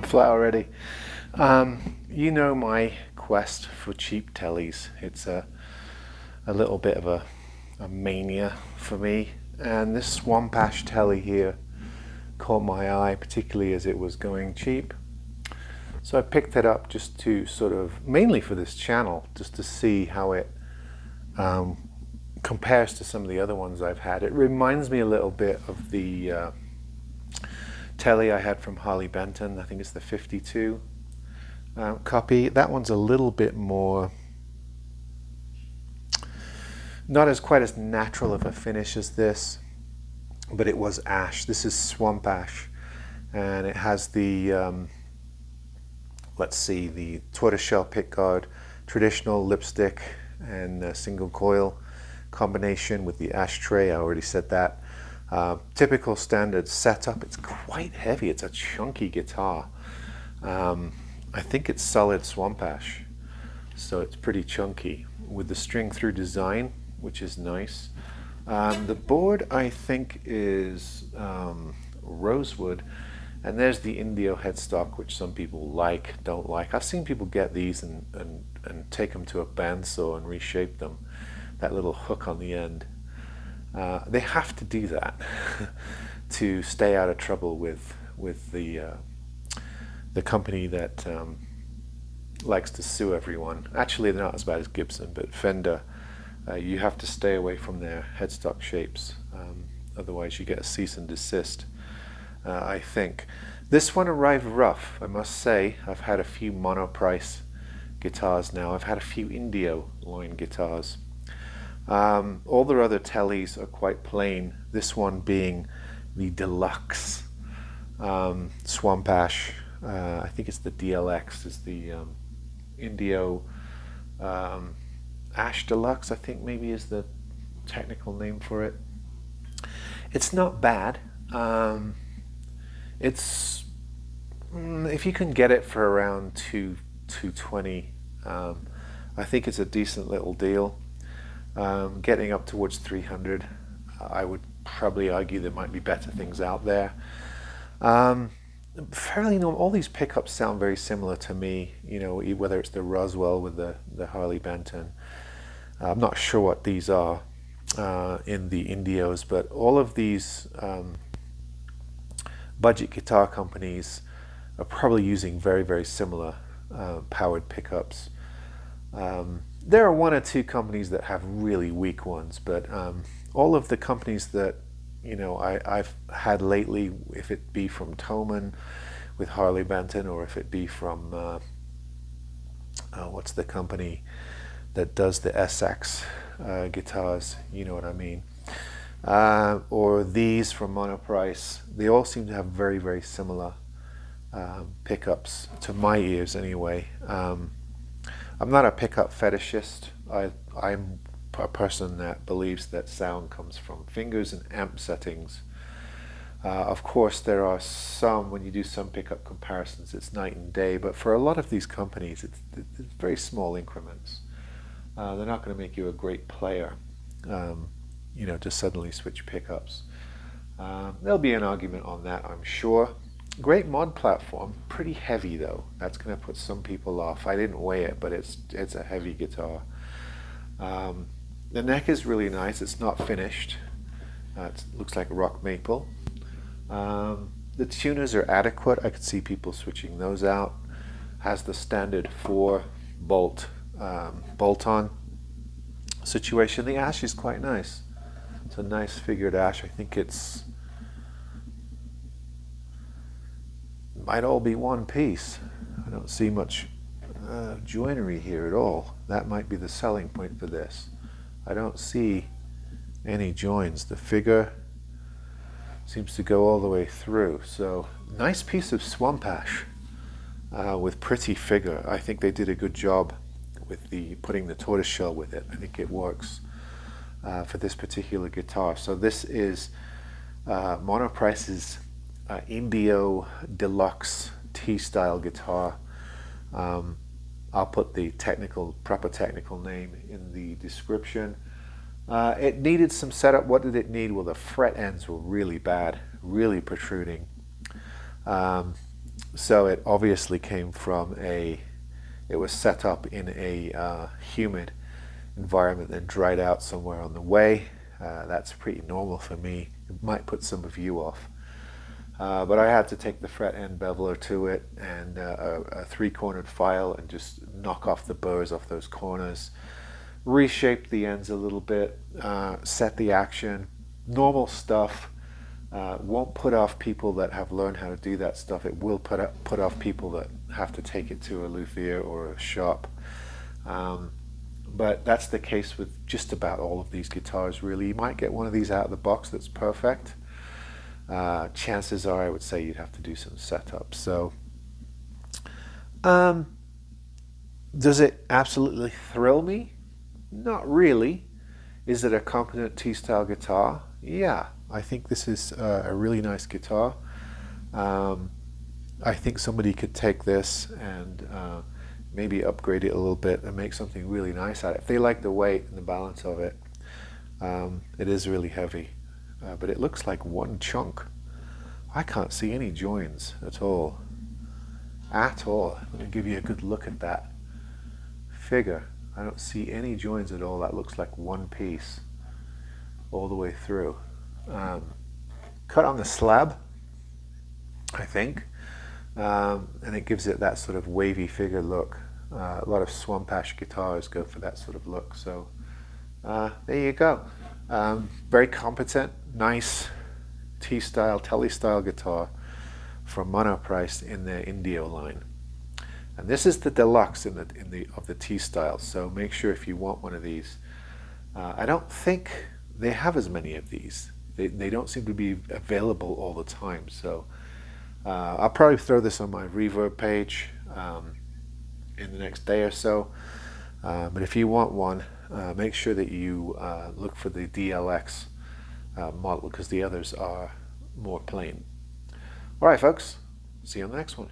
flat already. You know my quest for cheap tellies. It's a little bit of a mania for me. And this Swamp Ash telly here caught my eye, particularly as it was going cheap. So I picked it up just to sort of, mainly for this channel, just to see how it compares to some of the other ones I've had. It reminds me a little bit of the telly I had from Harley Benton. I think it's the 52 copy. That one's a little bit more, not as quite as natural of a finish as this, but it was ash. This is Swamp Ash, and it has the let's see, the tortoiseshell pickguard, traditional lipstick and single coil combination with the ashtray. I already said that. Typical standard setup. It's quite heavy. It's a chunky guitar. I think it's solid Swamp Ash, so it's pretty chunky with the string through design, which is nice. The board I think is rosewood, and there's the Indio headstock, which some people like, don't like. I've seen people get these and take them to a bandsaw and reshape them. That little hook on the end. They have to do that to stay out of trouble with the company that likes to sue everyone. Actually, they're not as bad as Gibson, but Fender. You have to stay away from their headstock shapes, otherwise you get a cease and desist. I think this one arrived rough, I must say. I've had a few Monoprice guitars now. I've had a few Indio line guitars. All their other tellies are quite plain. This one being the deluxe Swamp Ash. I think it's the DLX. Is the Indio Ash Deluxe, I think maybe is the technical name for it. It's not bad. It's if you can get it for around $220, I think it's a decent little deal. Getting up towards $300, I would probably argue there might be better things out there. Fairly normal. All these pickups sound very similar to me. You know, whether it's the Roswell with the Harley Benton. I'm not sure what these are in the Indios, but all of these budget guitar companies are probably using very, very similar powered pickups. There are one or two companies that have really weak ones, but all of the companies that I've had lately, if it be from Thomann with Harley Benton, or if it be from what's the company that does the SX guitars, you know what I mean, or these from Monoprice, they all seem to have very, very similar pickups, to my ears anyway. I'm not a pickup fetishist. I'm a person that believes that sound comes from fingers and amp settings. Of course, there are some, when you do some pickup comparisons, it's night and day, but for a lot of these companies, it's very small increments. They're not going to make you a great player, to suddenly switch pickups. There'll be an argument on that, I'm sure. Great mod platform, pretty heavy though. That's going to put some people off. I didn't weigh it, but it's a heavy guitar. The neck is really nice. It's not finished. It looks like rock maple. The tuners are adequate. I could see people switching those out. Has the standard 4-bolt bolt-on situation. The ash is quite nice. It's a nice figured ash. I think it's might all be one piece. I don't see much joinery here at all. That might be the selling point for this. I don't see any joins. The figure seems to go all the way through. So nice piece of Swamp Ash with pretty figure. I think they did a good job with putting the tortoiseshell with it. I think it works for this particular guitar. So this is Monoprice's Indio Deluxe T-style guitar. I'll put the proper technical name in the description. It needed some setup. What did it need? Well, the fret ends were really bad, really protruding. So it obviously came from it was set up in a humid environment and dried out somewhere on the way. That's pretty normal for me. It might put some of you off. But I had to take the fret end beveler to it and a three-cornered file and just knock off the burrs off those corners, reshape the ends a little bit, set the action, normal stuff. Won't put off people that have learned how to do that stuff. It will put off people that have to take it to a luthier or a shop. But that's the case with just about all of these guitars, really. You might get one of these out of the box that's perfect. Chances are, I would say, you'd have to do some setup. So, does it absolutely thrill me? Not really. Is it a competent T-style guitar? Yeah, I think this is a really nice guitar. I think somebody could take this and maybe upgrade it a little bit and make something really nice out of it. If they like the weight and the balance of it, it is really heavy. But it looks like one chunk. I can't see any joins at all. At all. Let me give you a good look at that figure. I don't see any joins at all. That looks like one piece all the way through. Cut on the slab, I think, and it gives it that sort of wavy figure look. A lot of swamp ash guitars go for that sort of look. So there you go. Very competent, nice T-style, Tele-style guitar from Monoprice in their Indio line. And this is the deluxe of the T-style. So make sure if you want one of these. I don't think they have as many of these. They don't seem to be available all the time. So I'll probably throw this on my Reverb page in the next day or so. But if you want one, make sure that you look for the DLX model, because the others are more plain. All right, folks. See you on the next one.